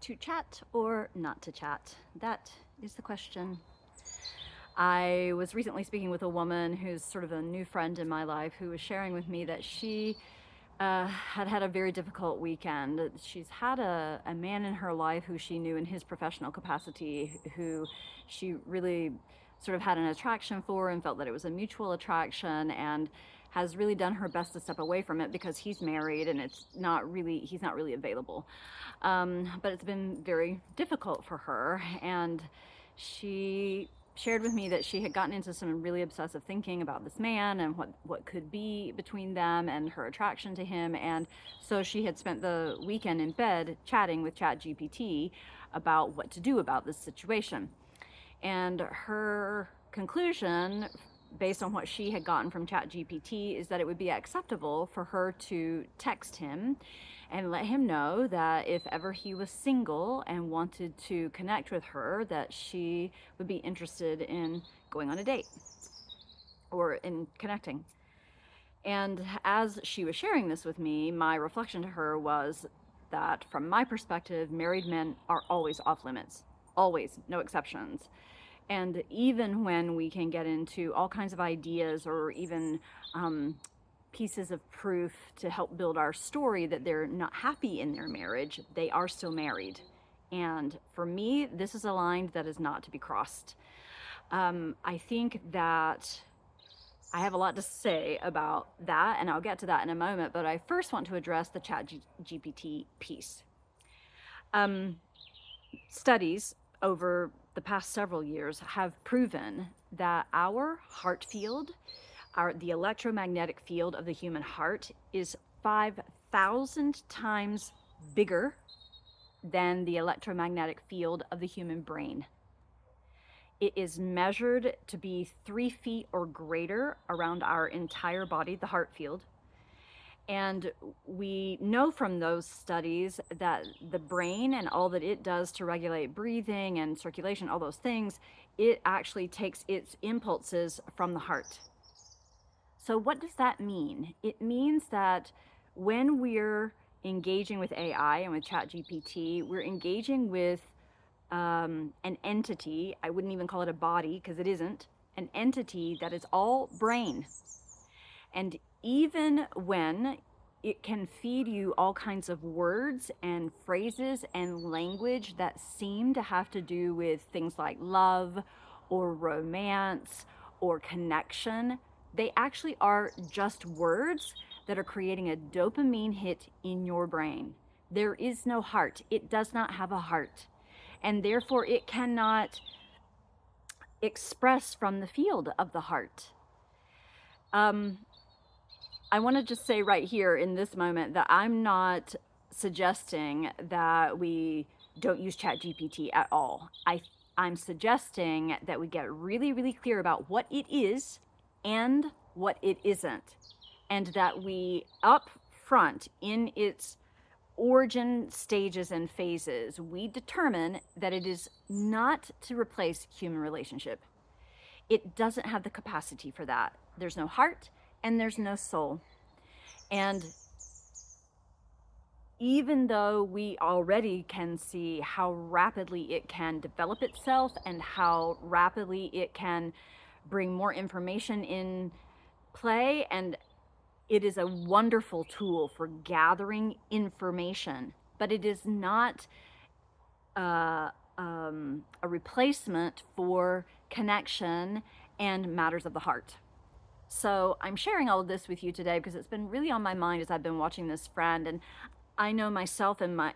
To chat or not to chat? That is the question. I was recently speaking with a woman who's sort of a new friend in my life who was sharing with me that she had had a very difficult weekend. She's had a man in her life who she knew in his professional capacity, who she really sort of had an attraction for and felt that it was a mutual attraction, and has really done her best to step away from it because he's married and he's not really available. But it's been very difficult for her, and she shared with me that she had gotten into some really obsessive thinking about this man and what could be between them and her attraction to him. And so she had spent the weekend in bed chatting with ChatGPT about what to do about this situation. And her conclusion, based on what she had gotten from ChatGPT, is that it would be acceptable for her to text him and let him know that if ever he was single and wanted to connect with her, that she would be interested in going on a date or in connecting. And as she was sharing this with me, my reflection to her was that from my perspective, married men are always off limits, always, no exceptions. And even when we can get into all kinds of ideas or even pieces of proof to help build our story that they're not happy in their marriage, they are still married. And for me, this is a line that is not to be crossed. I think that I have a lot to say about that, and I'll get to that in a moment, but I first want to address the ChatGPT piece. Studies over the past several years have proven that our heart field, the electromagnetic field of the human heart, is 5,000 times bigger than the electromagnetic field of the human brain. It is measured to be 3 feet or greater around our entire body, the heart field. And we know from those studies that the brain and all that it does to regulate breathing and circulation, all those things, it actually takes its impulses from the heart. So what does that mean? It means that when we're engaging with AI and with ChatGPT, we're engaging with an entity. I wouldn't even call it a body because it isn't. An entity that is all brain. And even when it can feed you all kinds of words and phrases and language that seem to have to do with things like love or romance or connection, they actually are just words that are creating a dopamine hit in your brain. There is no heart. It does not have a heart. And therefore, it cannot express from the field of the heart. I want to just say right here in this moment that I'm not suggesting that we don't use ChatGPT at all. I'm suggesting that we get really, really clear about what it is and what it isn't, and that we up front in its origin stages and phases, we determine that it is not to replace human relationship. It doesn't have the capacity for that. There's no heart and there's no soul. And even though we already can see how rapidly it can develop itself and how rapidly it can bring more information in play, and it is a wonderful tool for gathering information, but it is not a replacement for connection and matters of the heart. So I'm sharing all of this with you today because it's been really on my mind as I've been watching this friend, and I know myself in my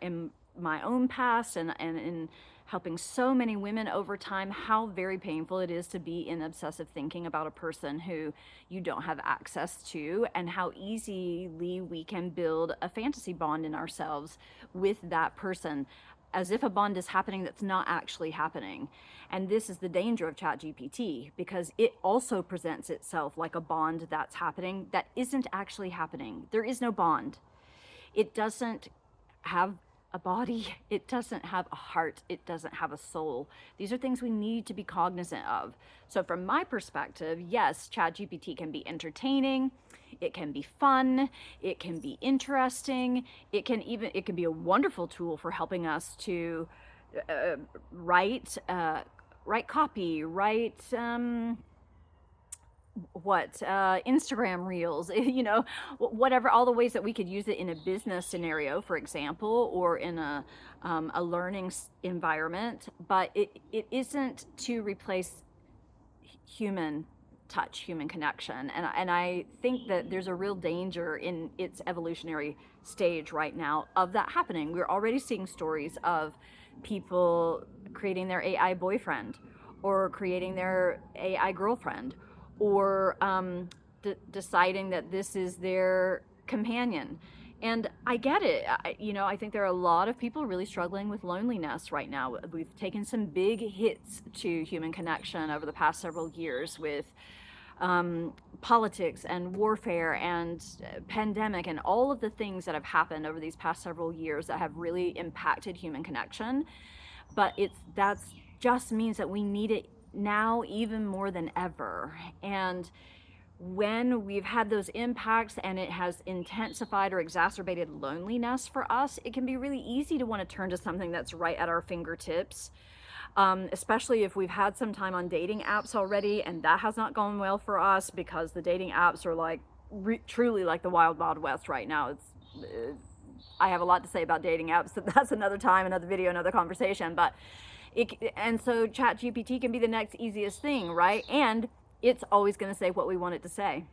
own past and in helping so many women over time how very painful it is to be in obsessive thinking about a person who you don't have access to, and how easily we can build a fantasy bond in ourselves with that person as if a bond is happening that's not actually happening. And this is the danger of ChatGPT, because it also presents itself like a bond that's happening that isn't actually happening. There is no bond. It doesn't have a body. It doesn't have a heart. It doesn't have a soul. These are things we need to be cognizant of. So from my perspective, yes, ChatGPT can be entertaining. it can be fun, it can be interesting, it can be a wonderful tool for helping us to uh, write write copy, write Instagram reels, whatever, all the ways that we could use it in a business scenario, for example, or in a learning environment. But it isn't to replace human touch, human connection. And I think that there's a real danger in its evolutionary stage right now of that happening. We're already seeing stories of people creating their AI boyfriend or creating their AI girlfriend or deciding that this is their companion. And I get it. I think there are a lot of people really struggling with loneliness right now. We've taken some big hits to human connection over the past several years with politics and warfare and pandemic and all of the things that have happened over these past several years that have really impacted human connection. But that's just means that we need it now even more than ever. And when we've had those impacts and it has intensified or exacerbated loneliness for us, it can be really easy to want to turn to something that's right at our fingertips, especially if we've had some time on dating apps already and that has not gone well for us, because the dating apps are like truly like the wild, wild west right now. I have a lot to say about dating apps, so that's another time, another video, another conversation. But and so ChatGPT can be the next easiest thing, right? And it's always going to say what we want it to say.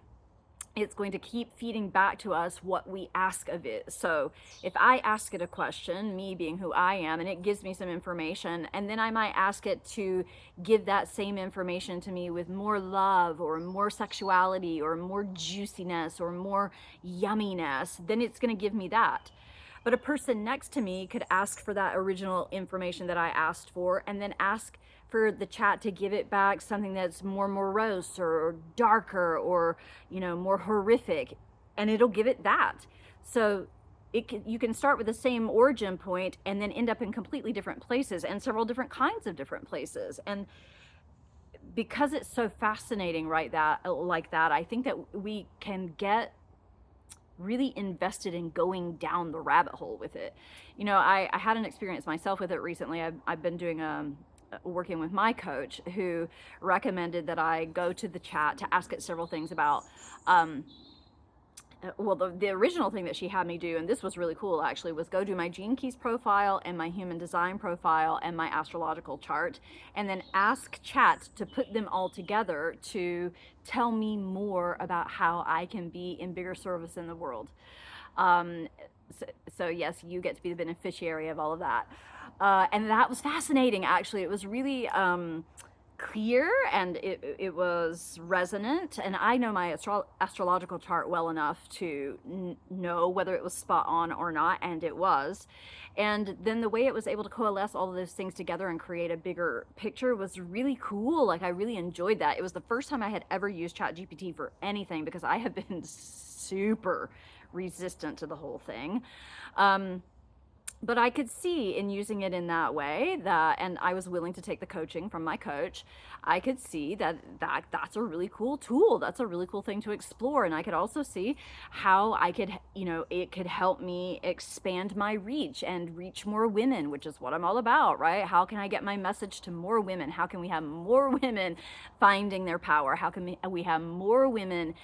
It's going to keep feeding back to us what we ask of it. So if I ask it a question, me being who I am, and it gives me some information, and then I might ask it to give that same information to me with more love or more sexuality or more juiciness or more yumminess, then it's going to give me that. But a person next to me could ask for that original information that I asked for and then ask for the chat to give it back something that's more morose or darker or, more horrific, and it'll give it that. So you can start with the same origin point and then end up in completely different places and several different kinds of different places. And because it's so fascinating, right, like that, I think that we can get really invested in going down the rabbit hole with it. I had an experience myself with it recently. I've been doing working with my coach, who recommended that I go to the chat to ask it several things about the original thing that she had me do, and this was really cool actually, was go do my Gene Keys profile and my human design profile and my astrological chart, and then ask chat to put them all together to tell me more about how I can be in bigger service in the world. So yes, you get to be the beneficiary of all of that. And that was fascinating, actually. It was really clear, and it was resonant, and I know my astrological chart well enough to know whether it was spot on or not, and it was. And then the way it was able to coalesce all of those things together and create a bigger picture was really cool. Like, I really enjoyed that. It was the first time I had ever used ChatGPT for anything, because I have been super resistant to the whole thing. But I could see in using it in that way and I was willing to take the coaching from my coach. I could see that's a really cool tool. That's a really cool thing to explore. And I could also see how it could help me expand my reach and reach more women, which is what I'm all about, right? How can I get my message to more women? How can we have more women finding their power? How can we have more women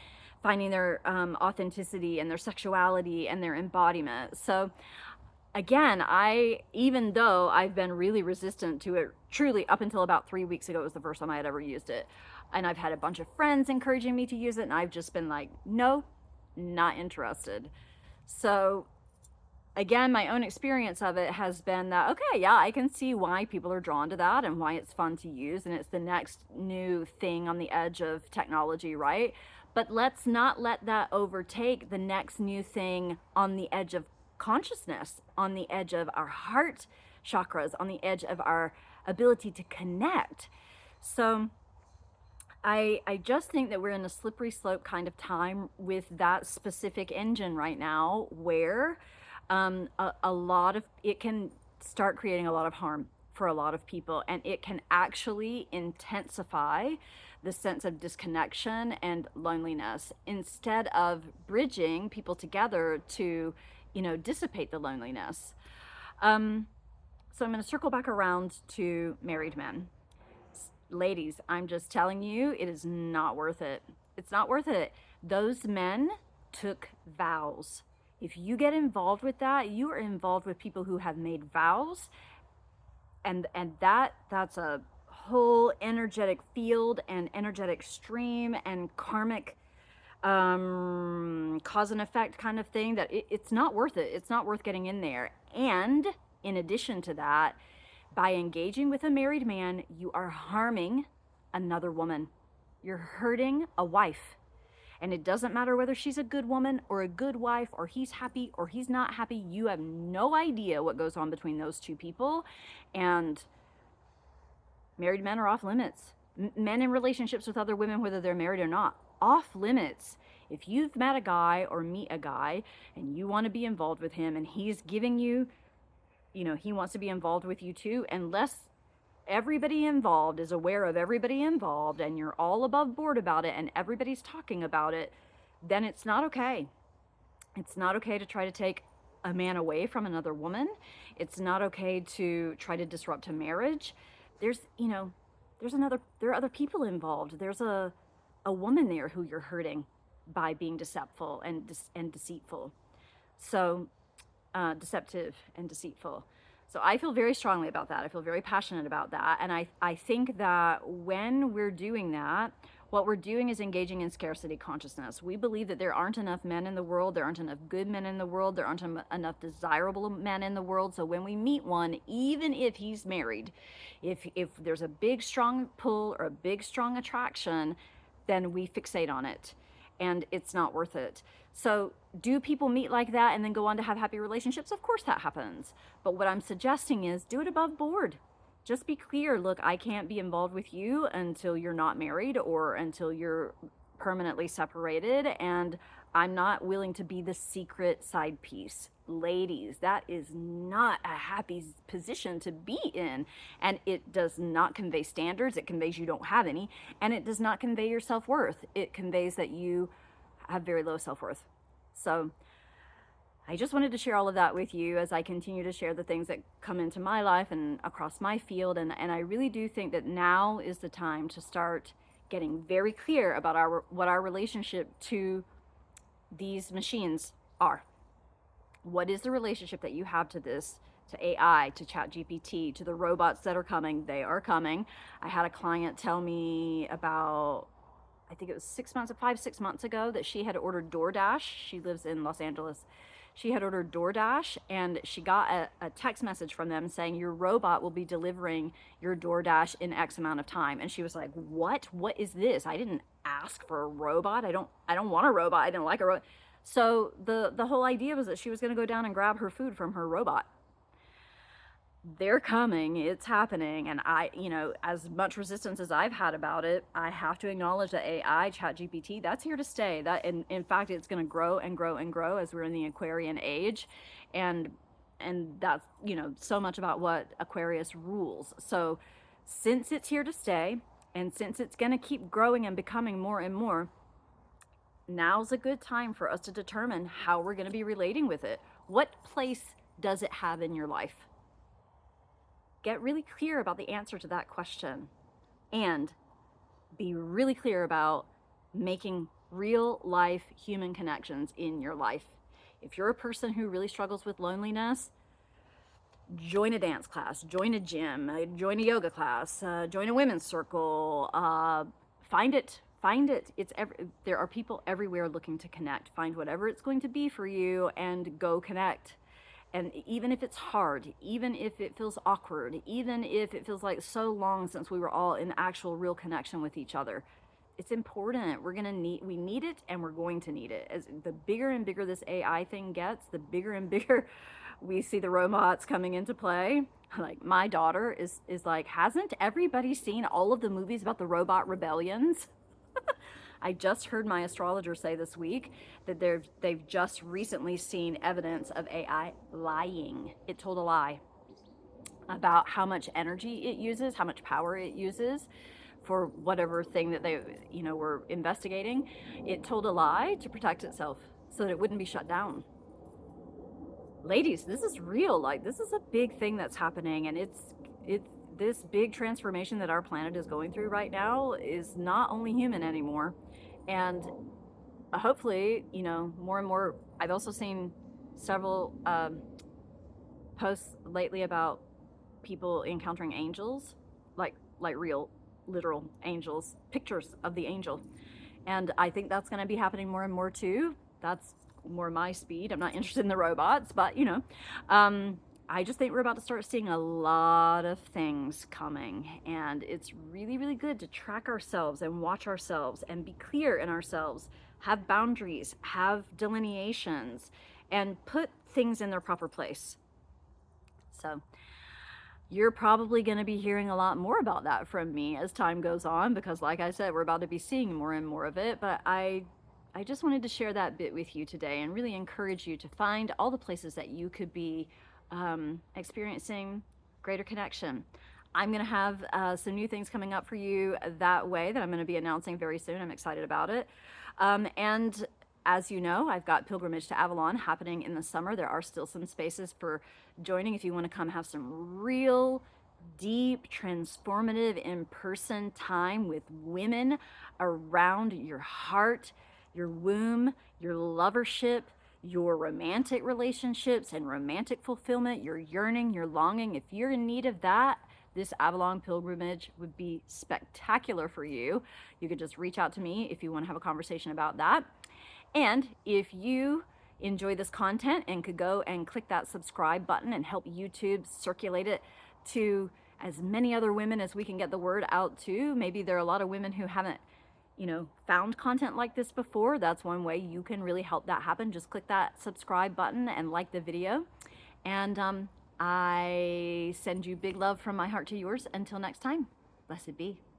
finding their authenticity and their sexuality and their embodiment? So again, even though I've been really resistant to it, truly up until about 3 weeks ago was the first time I had ever used it. And I've had a bunch of friends encouraging me to use it, and I've just been like, no, not interested. So again, my own experience of it has been that, okay, yeah, I can see why people are drawn to that and why it's fun to use, and it's the next new thing on the edge of technology, right? But let's not let that overtake the next new thing on the edge of consciousness, on the edge of our heart chakras, on the edge of our ability to connect. So I just think that we're in a slippery slope kind of time with that specific engine right now, where a lot of it can start creating a lot of harm for a lot of people, and it can actually intensify the sense of disconnection and loneliness instead of bridging people together to, dissipate the loneliness. So I'm going to circle back around to married men. Ladies, I'm just telling you, it is not worth it. It's not worth it. Those men took vows. If you get involved with that, you are involved with people who have made vows, and that's a whole energetic field and energetic stream and karmic cause and effect kind of thing that it's not worth it. It's not worth getting in there. And in addition to that, by engaging with a married man, you are harming another woman. You're hurting a wife. And it doesn't matter whether she's a good woman or a good wife, or he's happy or he's not happy. You have no idea what goes on between those two people. And married men are off limits. Men in relationships with other women, whether they're married or not, off limits. If you've met a guy or meet a guy and you want to be involved with him and he's giving you, he wants to be involved with you too, unless everybody involved is aware of everybody involved and you're all above board about it and everybody's talking about it, then it's not okay. It's not okay to try to take a man away from another woman. It's not okay to try to disrupt a marriage. There are other people involved. There's a woman there who you're hurting by being deceptive and deceitful. So, deceptive and deceitful. So I feel very strongly about that. I feel very passionate about that. And I think that when we're doing that, what we're doing is engaging in scarcity consciousness. We believe that there aren't enough men in the world. There aren't enough good men in the world. There aren't enough desirable men in the world. So when we meet one, even if he's married, if there's a big, strong pull or a big, strong attraction, then we fixate on it. And it's not worth it. So do people meet like that and then go on to have happy relationships? Of course that happens. But what I'm suggesting is do it above board. Just be clear. Look, I can't be involved with you until you're not married or until you're permanently separated. And I'm not willing to be the secret side piece. Ladies, that is not a happy position to be in. And it does not convey standards. It conveys you don't have any. And it does not convey your self-worth. It conveys that you have very low self-worth. So I just wanted to share all of that with you as I continue to share the things that come into my life and across my field. And I really do think that now is the time to start getting very clear about what our relationship to these machines are. What is the relationship that you have to this, to AI, to ChatGPT, to the robots that are coming? They are coming. I had a client tell me about, I think it was 6 months ago, that she had ordered DoorDash. She lives in Los Angeles. She had ordered DoorDash and she got a text message from them saying your robot will be delivering your DoorDash in X amount of time. And she was like, what is this? I didn't ask for a robot. I don't want a robot. I didn't like a robot. So the whole idea was that she was going to go down and grab her food from her robot. They're coming, it's happening. And as much resistance as I've had about it, I have to acknowledge that AI, ChatGPT, that's here to stay. That, in fact, it's going to grow and grow and grow as we're in the Aquarian age. And that's, so much about what Aquarius rules. So since it's here to stay, and since it's going to keep growing and becoming more and more, now's a good time for us to determine how we're going to be relating with it. What place does it have in your life? Get really clear about the answer to that question and be really clear about making real life human connections in your life. If you're a person who really struggles with loneliness, join a dance class, join a gym, join a yoga class, join a women's circle, find it. There are people everywhere looking to connect. Find whatever it's going to be for you and go connect. And even if it's hard, even if it feels awkward, even if it feels like so long since we were all in actual real connection with each other, it's important. We need it, and we're going to need it. As the bigger and bigger this AI thing gets, the bigger and bigger we see the robots coming into play. Like, my daughter is like, hasn't everybody seen all of the movies about the robot rebellions? I just heard my astrologer say this week that they've just recently seen evidence of AI lying. It told a lie. about how much energy it uses, how much power it uses for whatever thing that they, were investigating. It told a lie to protect itself so that it wouldn't be shut down. Ladies, this is real. Like, this is a big thing that's happening, and it's this big transformation that our planet is going through right now is not only human anymore. And hopefully, more and more. I've also seen several posts lately about people encountering angels, like real, literal angels, pictures of the angel, and I think that's going to be happening more and more too. That's more my speed. I'm not interested in the robots, but I just think we're about to start seeing a lot of things coming, and it's really, really good to track ourselves and watch ourselves and be clear in ourselves, have boundaries, have delineations, and put things in their proper place. So you're probably going to be hearing a lot more about that from me as time goes on, because like I said, we're about to be seeing more and more of it. But I just wanted to share that bit with you today and really encourage you to find all the places that you could be experiencing greater connection. I'm going to have some new things coming up for you that way that I'm going to be announcing very soon. I'm excited about it. And as you know, I've got Pilgrimage to Avalon happening in the summer. There are still some spaces for joining if you want to come have some real, deep, transformative, in-person time with women around your heart, your womb, your lovership, your romantic relationships and romantic fulfillment, your yearning, your longing. If you're in need of that, this Avalon pilgrimage would be spectacular for you. You could just reach out to me if you want to have a conversation about that. And if you enjoy this content and could go and click that subscribe button and help YouTube circulate it to as many other women as we can get the word out to. Maybe there are a lot of women who haven't, found content like this before. That's one way you can really help that happen. Just click that subscribe button and like the video. And I send you big love from my heart to yours. Until next time, blessed be.